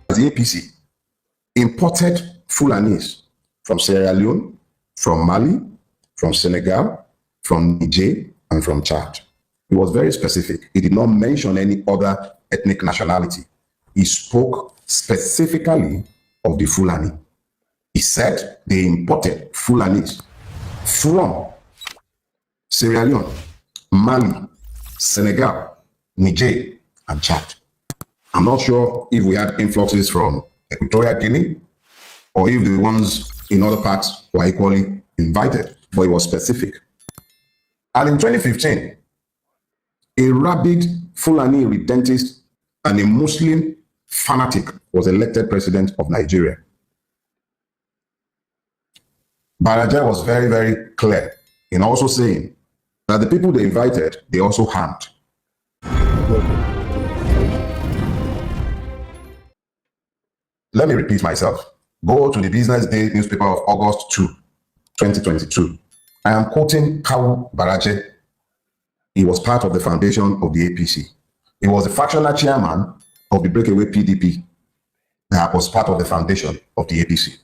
The APC imported Fulanis from Sierra Leone, from Mali, from Senegal, from Niger, and from Chad. He was very specific. He did not mention any other ethnic nationality. He spoke specifically of the Fulani. He said they imported Fulanis from Sierra Leone, Mali, Senegal, Niger, and Chad. I'm not sure if we had influxes from Equatorial Guinea or if the ones in other parts were equally invited, but it was specific. And in 2015, a rabid Fulani redentist and a Muslim fanatic was elected president of Nigeria. Baraje was very, very clear in also saying that the people they invited, they also harmed. Let me repeat myself. Go to the Business Day newspaper of August 2, 2022. I am quoting Kawu Baraje. He was part of the foundation of the APC. He was the factional chairman of the breakaway PDP that was part of the foundation of the APC.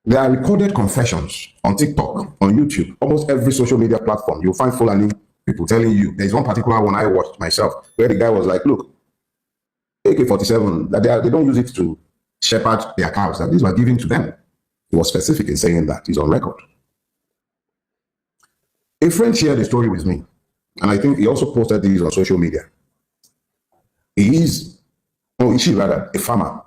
There are recorded confessions on TikTok, on YouTube, almost every social media platform. You'll find Fulani people telling you. There's one particular one I watched myself where the guy was like, look, AK-47, that they don't use it to shepherd their cows, that these were given to them. He was specific in saying that. He's on record. A friend shared a story with me, and I think he also posted these on social media. Is she rather, a farmer.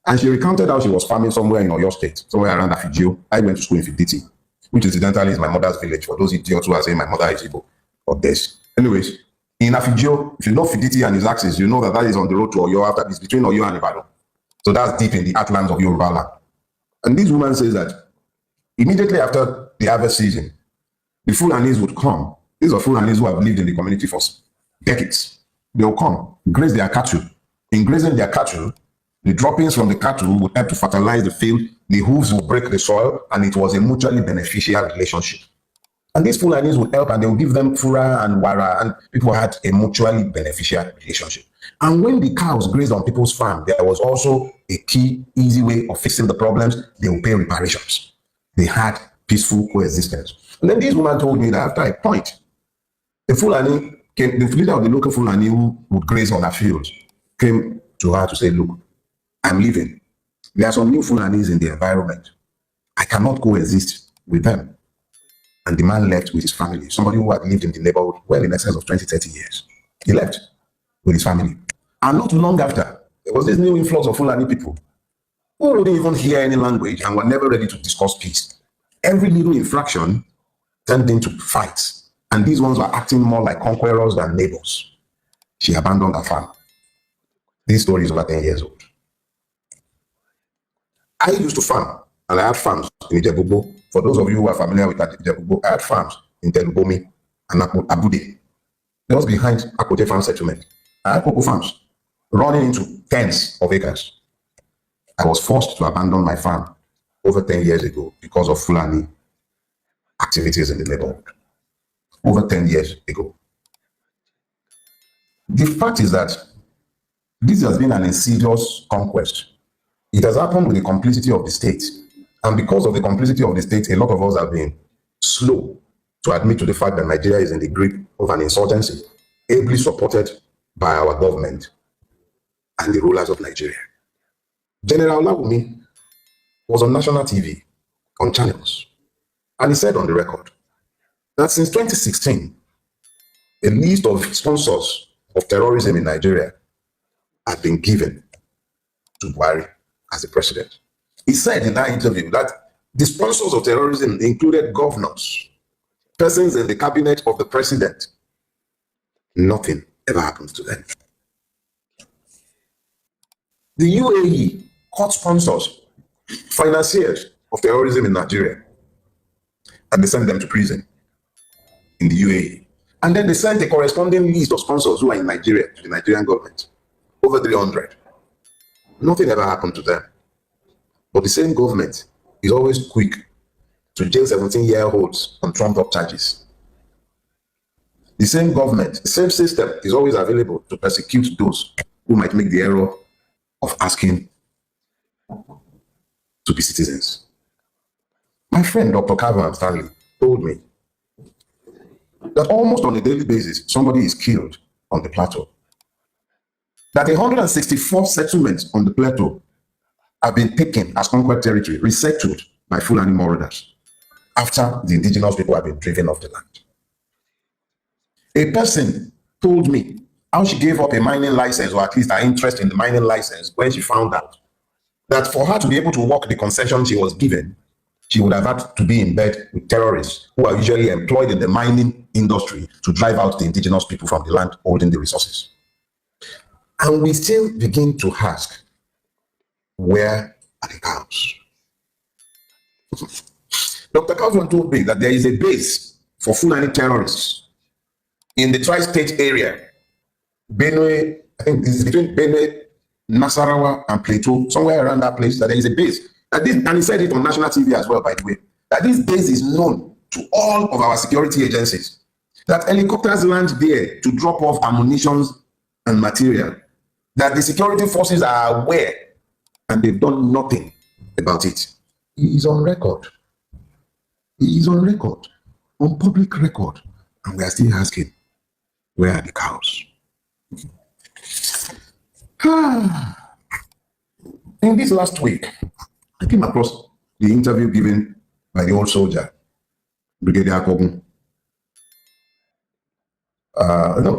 And she recounted how she was farming somewhere in Oyo State, somewhere around Afigio. I went to school in Fiditi, which incidentally is my mother's village, for those idiots who are saying my mother is Igbo or this. Anyways, in Afigio, if you know Fiditi and its axis, you know that is on the road to Oyo, after it's between Oyo and Ibadan. So that's deep in the heartlands of Yoruba land. And this woman says that immediately after the harvest season, the Fulanis would come. These are Fulanis who have lived in the community for decades. They will come, graze their cattle. In grazing their cattle, the droppings from the cattle would help to fertilize the field, the hooves will break the soil, and it was a mutually beneficial relationship. And these Fulanis would help, and they would give them fura and wara, and people had a mutually beneficial relationship. And when the cows grazed on people's farm, there was also a key, easy way of fixing the problems. They would pay reparations. They had peaceful coexistence. And then this woman told me that after a point, the Fulani came, the leader of the local Fulani who would graze on her fields, came to her to say, look, I'm leaving. There are some new Fulanis in the environment. I cannot coexist with them. And the man left with his family, somebody who had lived in the neighborhood well in excess of 20, 30 years. He left with his family. And not long after, there was this new influx of Fulani people who didn't even hear any language and were never ready to discuss peace. Every little infraction turned into fights. And these ones were acting more like conquerors than neighbors. She abandoned her farm. This story is over 10 years old. I used to farm, and I had farms in Ijebubo. For those of you who are familiar with Ijebubo, I had farms in Telubomi and Abude. Just behind Akote Farm Settlement. I had cocoa farms running into tens of acres. I was forced to abandon my farm over 10 years ago because of Fulani activities in the neighborhood. Over 10 years ago. The fact is that this has been an insidious conquest. It has happened with the complicity of the state. And because of the complicity of the state, a lot of us have been slow to admit to the fact that Nigeria is in the grip of an insurgency, ably supported by our government and the rulers of Nigeria. General Lawumi was on national TV, on channels, and he said on the record that since 2016, a list of sponsors of terrorism in Nigeria had been given to Buhari as the president. He said in that interview that the sponsors of terrorism included governors, persons in the cabinet of the president. Nothing ever happens to them. The UAE caught sponsors, financiers of terrorism in Nigeria, and they sent them to prison in the UAE. And then they sent a corresponding list of sponsors who are in Nigeria to the Nigerian government, over 300. Nothing ever happened to them. But the same government is always quick to jail 17-year-olds on trumped-up charges. the same government, the same system is always available to persecute those who might make the error of asking to be citizens. My friend, Dr. Calvin Stanley, told me that almost on a daily basis, somebody is killed on the plateau. That 164 settlements on the plateau have been taken as conquered territory, resettled by Fulani marauders after the indigenous people have been driven off the land. A person told me how she gave up a mining license, or at least her interest in the mining license, when she found out that for her to be able to work the concession she was given, she would have had to be in bed with terrorists who are usually employed in the mining industry to drive out the indigenous people from the land holding the resources. And we still begin to ask, where are the cows? Dr. Calvin told me that there is a base for Fulani terrorists in the tri-state area, Benue, I think it's between Benue, Nasarawa, and Plateau, somewhere around that place, that there is a base. And he said it on national TV as well, by the way, that this base is known to all of our security agencies, that helicopters land there to drop off ammunition and material, that the security forces are aware and they've done nothing about it. He is on record. He is on record, on public record, and we are still asking, where are the cows? In this last week, I came across the interview given by the old soldier, Brigadier Kogun.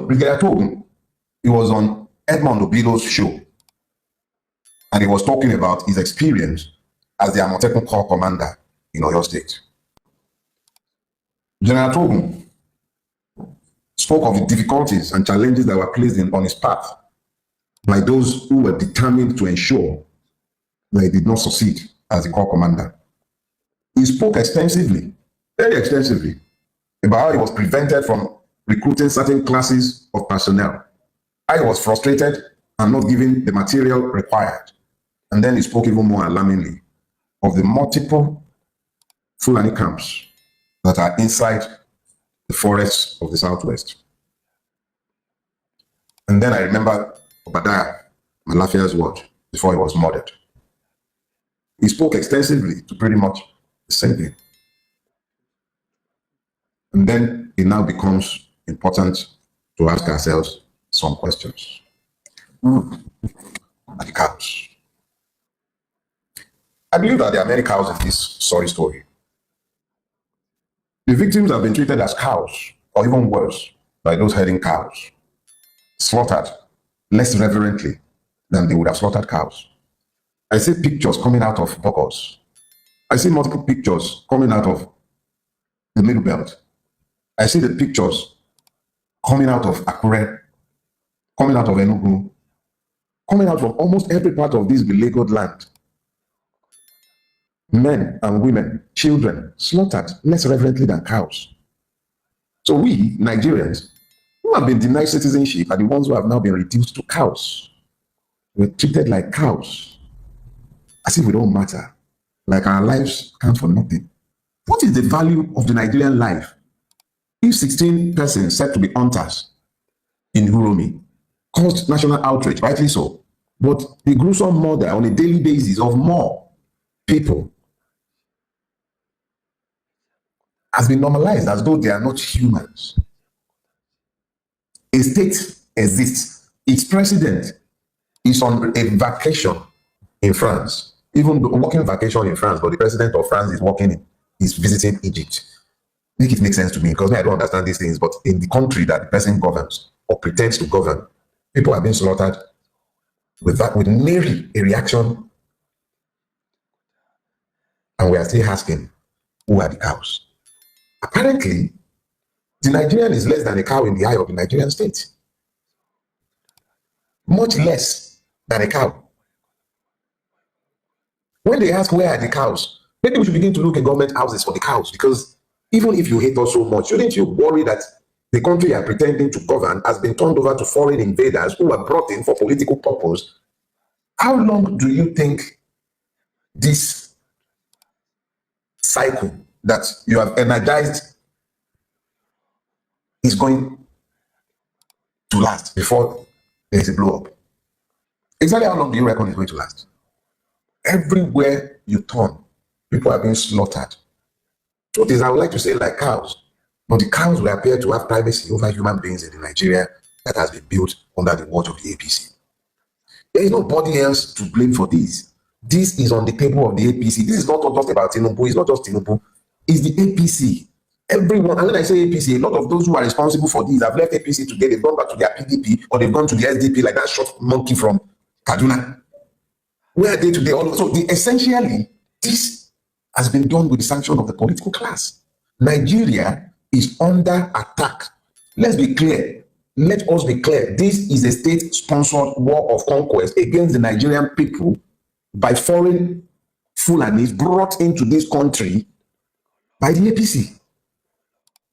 Brigadier Kogun, he was on Edmond Obilo's show, and he was talking about his experience as the Amotekun Corps commander in Oyo State. General Togun spoke of the difficulties and challenges that were placed on his path by those who were determined to ensure that he did not succeed as a corps commander. He spoke extensively, very extensively, about how he was prevented from recruiting certain classes of personnel. I was frustrated and not given the material required. And then he spoke even more alarmingly of the multiple Fulani camps that are inside the forests of the Southwest. And then I remember Obadiah Malafia's word before he was murdered. He spoke extensively to pretty much the same thing. And then it now becomes important to ask ourselves some questions. Who are the cows? I believe that there are many cows in this sorry story. The victims have been treated as cows, or even worse, by those herding cows, slaughtered less reverently than they would have slaughtered cows. I see pictures coming out of Bokos. I see multiple pictures coming out of the Middle Belt. I see the pictures coming out of Akure, coming out of Enugu, coming out from almost every part of this beleaguered land. Men and women, children, slaughtered less reverently than cows. So we, Nigerians, who have been denied citizenship, are the ones who have now been reduced to cows. We're treated like cows, as if we don't matter, like our lives count for nothing. What is the value of the Nigerian life if 16 persons said to be hunters in Uromi caused national outrage, rightly so, but the gruesome murder on a daily basis of more people has been normalized as though they are not humans? A state exists. Its president is on a vacation in France, even a working vacation in France, but the president of France is visiting Egypt. Make it make sense to me, because I don't understand these things, but in the country that the person governs or pretends to govern, people are being slaughtered with nary a reaction, and we are still asking, who are the cows? Apparently, the Nigerian is less than a cow in the eye of the Nigerian state. Much less than a cow. When they ask, where are the cows? Maybe we should begin to look at government houses for the cows, because even if you hate us so much, shouldn't you worry that the country you are pretending to govern has been turned over to foreign invaders who are brought in for political purpose? How long do you think this cycle that you have energized is going to last before there is a blow up? Exactly how long do you reckon it's going to last? Everywhere you turn, people are being slaughtered. Truth is, I would like to say like cows, but the cows will appear to have privacy over human beings in the Nigeria that has been built under the watch of the APC. There is nobody else to blame for this. This is on the table of the APC. This is not just about Tinubu. It's not just Tinubu. It's the APC. Everyone, and when I say APC, a lot of those who are responsible for this have left APC today. They've gone back to their PDP or they've gone to the SDP like that short monkey from Kaduna. Where are they today? So essentially, this has been done with the sanction of the political class. Nigeria is under attack. Let's be clear. Let us be clear. This is a state-sponsored war of conquest against the Nigerian people by foreign Fulanis brought into this country by the APC.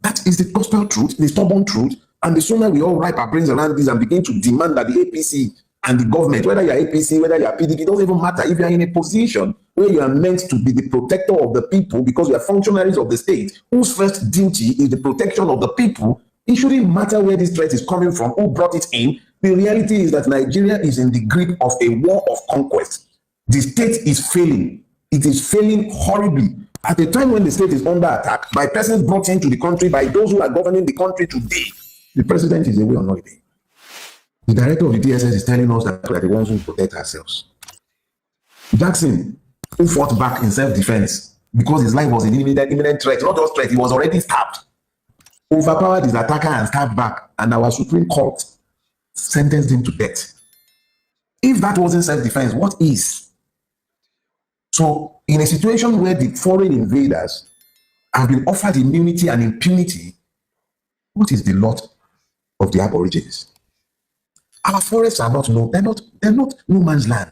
That is the gospel truth, the stubborn truth. And the sooner we all wrap our brains around this and begin to demand that the APC and the government, whether you're APC, whether you're PDP, it doesn't even matter. If you're in a position where you are meant to be the protector of the people because you are functionaries of the state, whose first duty is the protection of the people, it shouldn't matter where this threat is coming from, who brought it in. The reality is that Nigeria is in the grip of a war of conquest. The state is failing. It is failing horribly. At a time when the state is under attack by persons brought into the country by those who are governing the country today, the president is away on holiday. The director of the DSS is telling us that we are the ones who protect ourselves. Jackson, who fought back in self-defense because his life was in imminent threat, not just threat, he was already stabbed, overpowered his attacker and stabbed back, and our Supreme Court sentenced him to death. If that wasn't self-defense, what is? So, in a situation where the foreign invaders have been offered immunity and impunity, what is the lot of the Aborigines? Our forests are not they're not no man's land.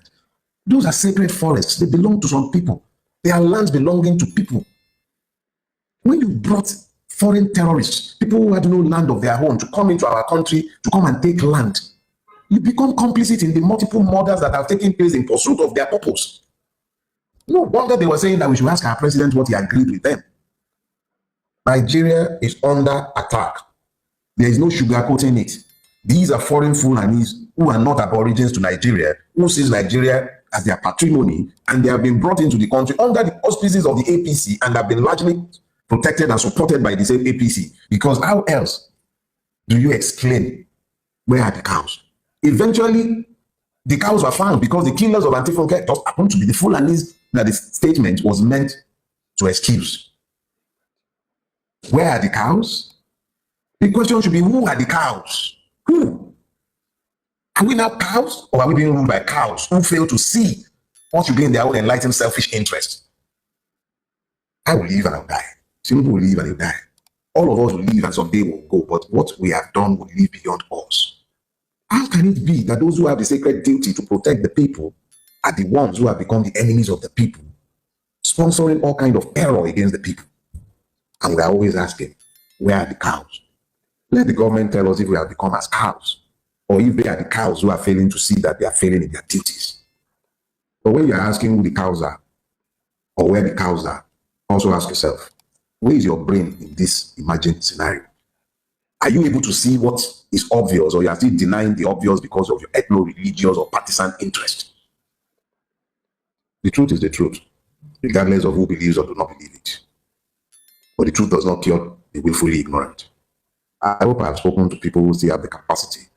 Those are sacred forests. They belong to some people. They are lands belonging to people. When you brought foreign terrorists, people who had no land of their own, to come into our country, to come and take land, you become complicit in the multiple murders that have taken place in pursuit of their purpose. No wonder they were saying that we should ask our president what he agreed with them. Nigeria is under attack. There is no sugarcoating it. These are foreign Fulanis who are not aborigines to Nigeria, who sees Nigeria as their patrimony, and they have been brought into the country under the auspices of the APC and have been largely protected and supported by the same APC. Because how else do you explain where are the cows? Eventually, the cows were found because the killers of Antifunke just happened to be the Fulanis that the statement was meant to excuse. Where are the cows? The question should be, who are the cows? Who? Are we now cows, or are we being ruled by cows who fail to see what should be in their own enlightened selfish interest? I will live and I'll die. Some people will live and they'll die. All of us will live and someday will go, but what we have done will live beyond us. How can it be that those who have the sacred duty to protect the people are the ones who have become the enemies of the people, sponsoring all kinds of terror against the people? And we are always asking, where are the cows? Let the government tell us if we have become as cows, or if they are the cows who are failing to see that they are failing in their duties. But when you are asking who the cows are, or where the cows are, also ask yourself, where is your brain in this imagined scenario? Are you able to see what is obvious, or you are still denying the obvious because of your ethno-religious or partisan interest? The truth is the truth, regardless of who believes or do not believe it. But the truth does not cure the willfully ignorant. I hope I have spoken to people who still have the capacity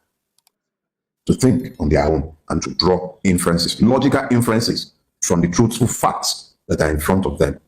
to think on their own and to draw inferences, logical inferences from the truthful facts that are in front of them.